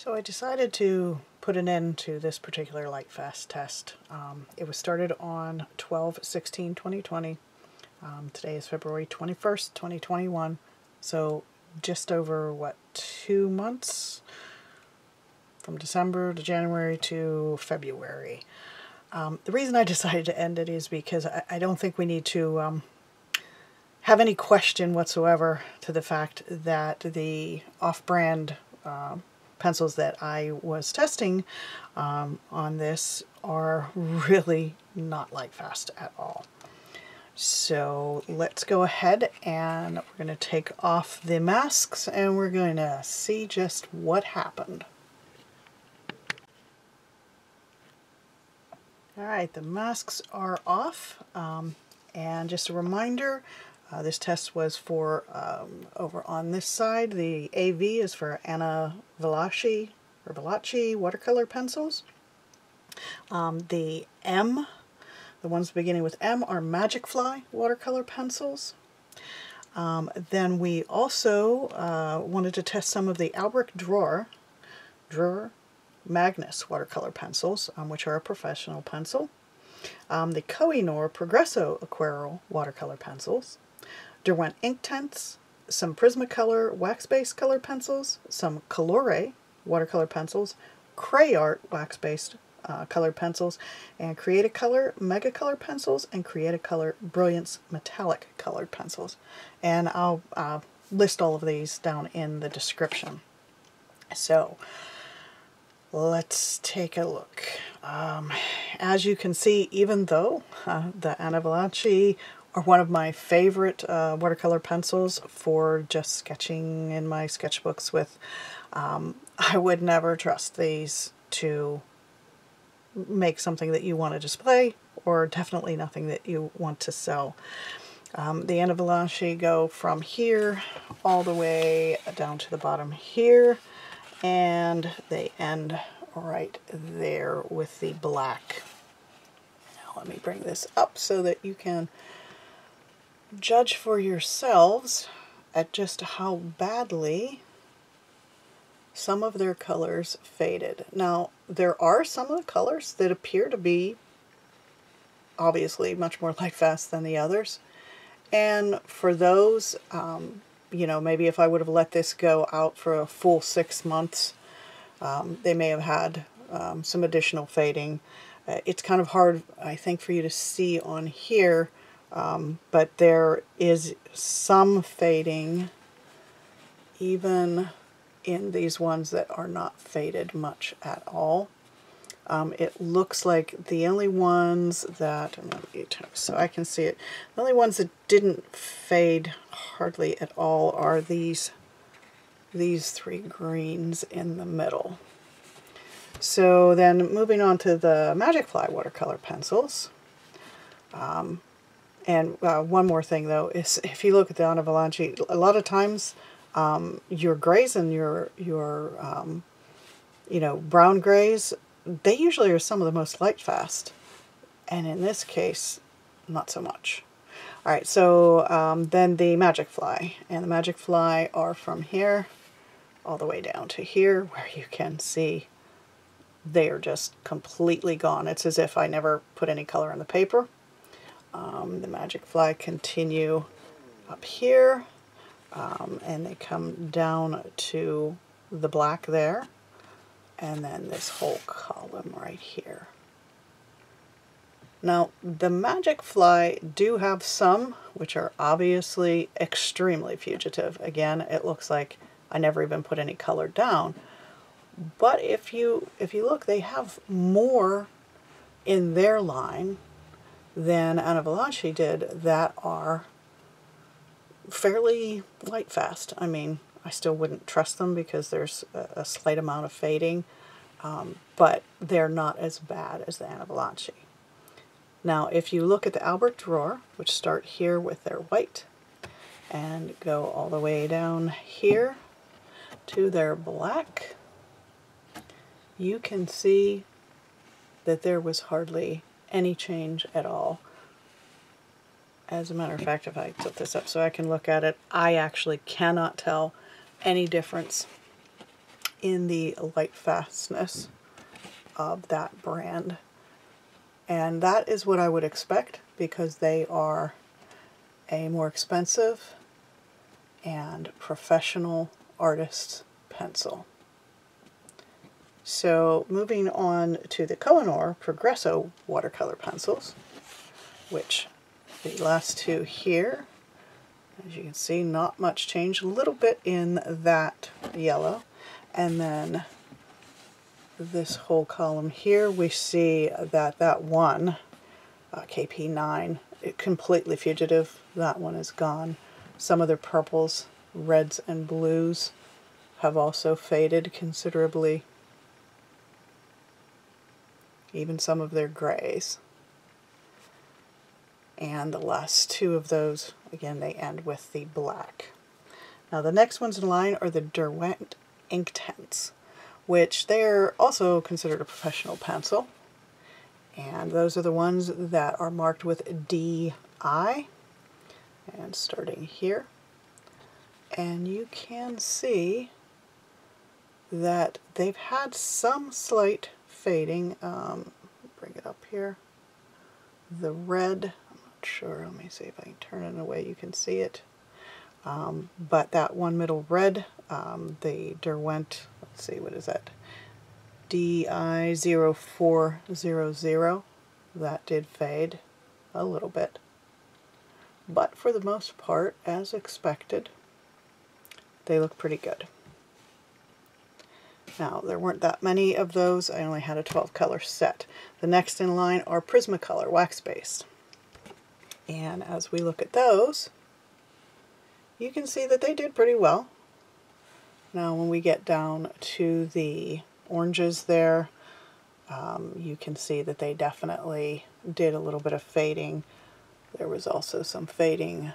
So I decided to put an end to this particular Lightfast test. It was started on 12/16/2020. Today is February 21st, 2021. So just over, 2 months? From December to January to February. The reason I decided to end it is because I don't think we need to have any question whatsoever to the fact that the off-brand pencils that I was testing on this are really not Lightfast at all. So let's go ahead and we're going to take off the masks and we're going to see just what happened. Alright, the masks are off, and just a reminder, this test was for, over on this side, the AV is for Valacci watercolor pencils. The M, the ones beginning with M, are Magic Fly watercolor pencils. Then we also wanted to test some of the Albrecht Dürer Magnus watercolor pencils, which are a professional pencil. The Koh-i-Noor Progresso Aquarel watercolor pencils. Derwent Inktense, some Prismacolor wax-based color pencils, some Colore watercolor pencils, Crayart wax-based colored pencils, and Create-A-Color Mega Color pencils, and Create-A-Color Brilliance metallic colored pencils. And I'll list all of these down in the description. So let's take a look. As you can see, even though the Valacci are one of my favorite watercolor pencils for just sketching in my sketchbooks with, I would never trust these to make something that you want to display, or definitely nothing that you want to sell. The Valacci go from here all the way down to the bottom here, and they end right there with the black. Now let me bring this up so that you can judge for yourselves at just how badly some of their colors faded. Now there are some of the colors that appear to be obviously much more Lightfast than the others, and for those, you know, maybe if I would have let this go out for a full 6 months, they may have had some additional fading. It's kind of hard, I think, for you to see on here, but there is some fading even in these ones that are not faded much at all. It looks like the only ones that, so I can see it, the only ones that didn't fade hardly at all are these three greens in the middle. So then moving on to the Magic Fly watercolor pencils. And one more thing though is, if you look at the Valacci, a lot of times your grays and your you know, brown grays, they usually are some of the most Lightfast, and in this case, not so much. Alright, so then the Magic Fly, and the Magic Fly are from here all the way down to here, where you can see they are just completely gone. It's as if I never put any color on the paper. The Magic Fly continue up here, and they come down to the black there, and then this whole column right here. Now, the Magic Fly do have some which are obviously extremely fugitive. Again, it looks like I never even put any color down. But if you look, they have more in their line than Valacci did that are fairly Lightfast. I mean, I still wouldn't trust them because there's a slight amount of fading, but they're not as bad as the Valacci. Now, if you look at the Albrecht Dürer, which start here with their white and go all the way down here to their black, you can see that there was hardly any change at all. As a matter of fact, if I tilt this up so I can look at it, I actually cannot tell any difference in the Lightfastness of that brand. And that is what I would expect, because they are a more expensive and professional artist's pencil. So moving on to the Kohinoor Progresso watercolor pencils, which the last two here, as you can see, not much change, a little bit in that yellow, and then this whole column here, we see that that one, KP9, completely fugitive. That one is gone. Some of their purples, reds, and blues have also faded considerably. Even some of their grays. And the last two of those, again, they end with the black. Now the next ones in line are the Derwent Inktense, which they're also considered a professional pencil. And those are the ones that are marked with DI. And starting here. And you can see that they've had some slight fading. Bring it up here. The red, I'm not sure, let me see if I can turn it in a way you can see it. But that one middle red, the Derwent, let's see, what is that? DI0400, that did fade a little bit. But for the most part, as expected, they look pretty good. Now, there weren't that many of those. I only had a 12 color set. The next in line are Prismacolor wax-based. And as we look at those, you can see that they did pretty well. Now, when we get down to the oranges there, you can see that they definitely did a little bit of fading. There was also some fading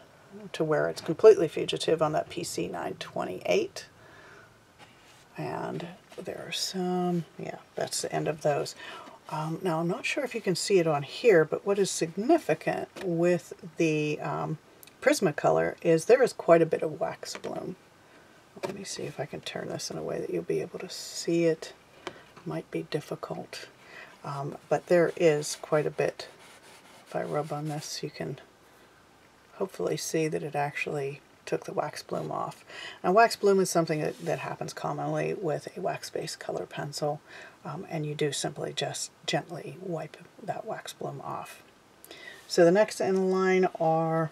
to where it's completely fugitive on that PC 928. And there are some, yeah, that's the end of those. Now, I'm not sure if you can see it on here, but what is significant with the Prismacolor is there is quite a bit of wax bloom. Let me see if I can turn this in a way that you'll be able to see it. Might be difficult, but there is quite a bit. If I rub on this, you can hopefully see that it actually took the wax bloom off. Now, wax bloom is something that happens commonly with a wax-based color pencil, and you do simply just gently wipe that wax bloom off. So the next in line are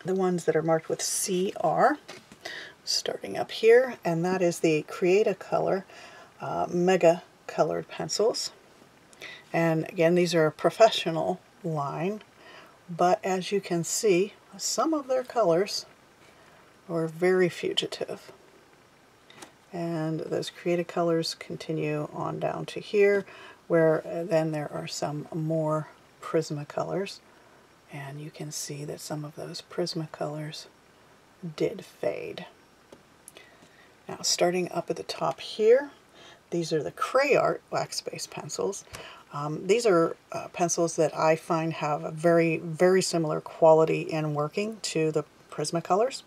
the ones that are marked with CR, starting up here, and that is the Create-A-Color Mega Colored Pencils. And again, these are a professional line, but as you can see, some of their colors are very fugitive. And those Creative Colors continue on down to here, where then there are some more Prismacolors. And you can see that some of those Prismacolors did fade. Now, starting up at the top here, these are the Crayart wax-based pencils. These are pencils that I find have a very, very similar quality in working to the Prismacolors.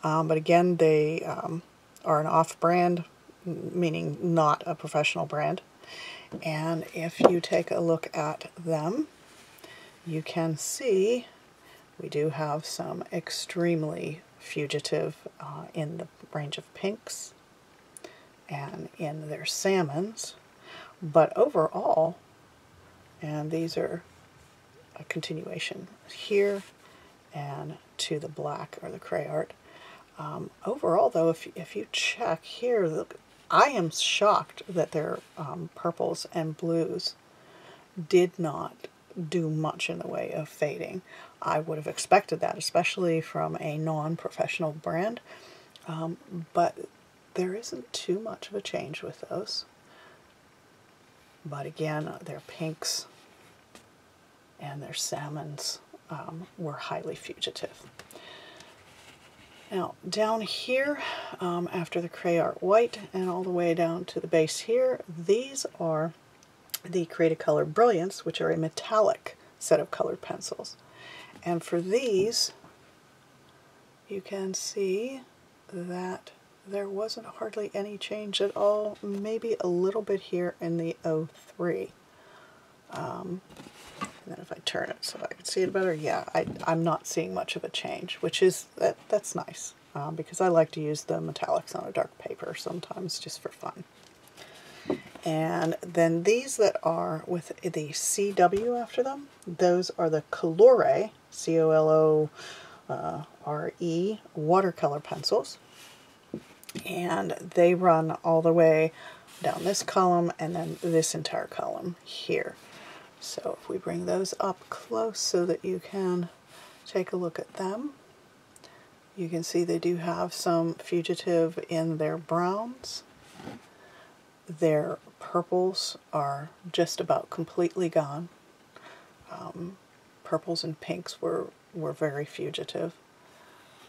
But again, they are an off-brand, meaning not a professional brand. And if you take a look at them, you can see we do have some extremely fugitive in the range of pinks and in their salmons. But overall, and these are a continuation here and to the black or the Crayart. Overall, though, if you check here, look, I am shocked that their purples and blues did not do much in the way of fading. I would have expected that, especially from a non-professional brand, but there isn't too much of a change with those. But again, their pinks and their salmons were highly fugitive. Now, down here, after the Crayart White and all the way down to the base here, these are the Create-A-Color Brilliance, which are a metallic set of colored pencils. And for these, you can see that there wasn't hardly any change at all, maybe a little bit here in the 03. And then if I turn it so I can see it better, yeah, I'm not seeing much of a change, which is, that's nice, because I like to use the metallics on a dark paper sometimes just for fun. And then these that are with the CW after them, those are the Colore, C-O-L-O-R-E, watercolor pencils. And they run all the way down this column and then this entire column here. So if we bring those up close so that you can take a look at them, you can see they do have some fugitive in their browns. Their purples are just about completely gone. Purples and pinks were very fugitive.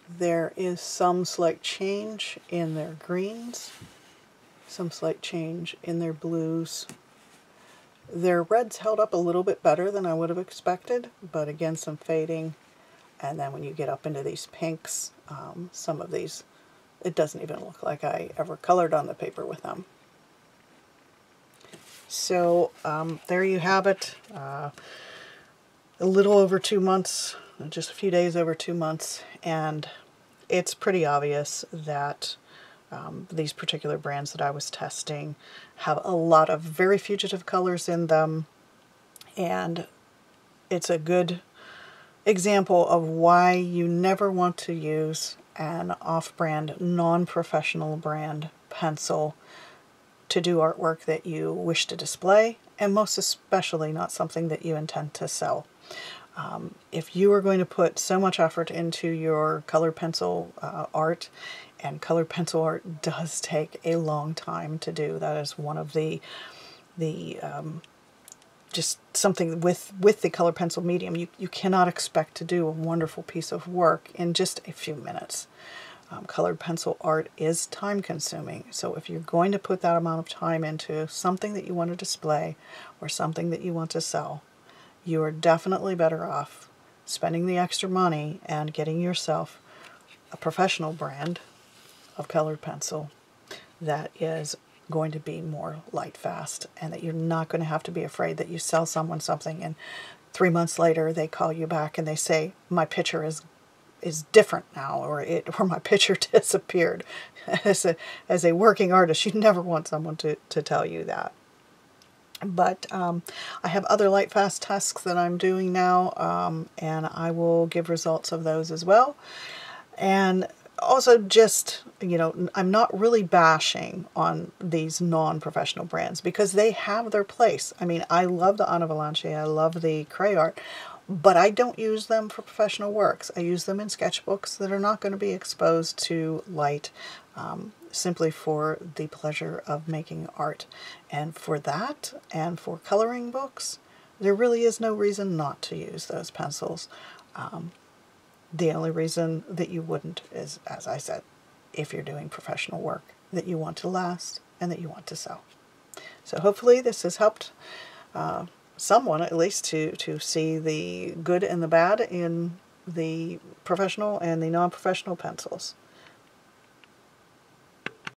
There is some slight change in their greens, some slight change in their blues. Their reds held up a little bit better than I would have expected, but again some fading. And then when you get up into these pinks, some of these, it doesn't even look like I ever colored on the paper with them. So there you have it, a little over 2 months, just a few days over 2 months, and it's pretty obvious that these particular brands that I was testing have a lot of very fugitive colors in them, and it's a good example of why you never want to use an off-brand, non-professional brand pencil to do artwork that you wish to display, and most especially not something that you intend to sell. If you are going to put so much effort into your colored pencil art, and colored pencil art does take a long time to do, that is one of the just something with the color pencil medium, you cannot expect to do a wonderful piece of work in just a few minutes. Colored pencil art is time consuming, so if you're going to put that amount of time into something that you want to display or something that you want to sell, you are definitely better off spending the extra money and getting yourself a professional brand of colored pencil that is going to be more Lightfast, and that you're not going to have to be afraid that you sell someone something and 3 months later they call you back and they say, my picture is different now, or my picture disappeared. As a working artist, you never want someone to tell you that. But I have other Lightfast tasks that I'm doing now, and I will give results of those as well. And also, just, you know, I'm not really bashing on these non-professional brands because they have their place. I mean, I love the Valacci, I love the Crayart, but I don't use them for professional works. I use them in sketchbooks that are not going to be exposed to light, simply for the pleasure of making art. And for that, and for coloring books, there really is no reason not to use those pencils. The only reason that you wouldn't is, as I said, if you're doing professional work that you want to last and that you want to sell. So hopefully this has helped someone at least to see the good and the bad in the professional and the non-professional pencils.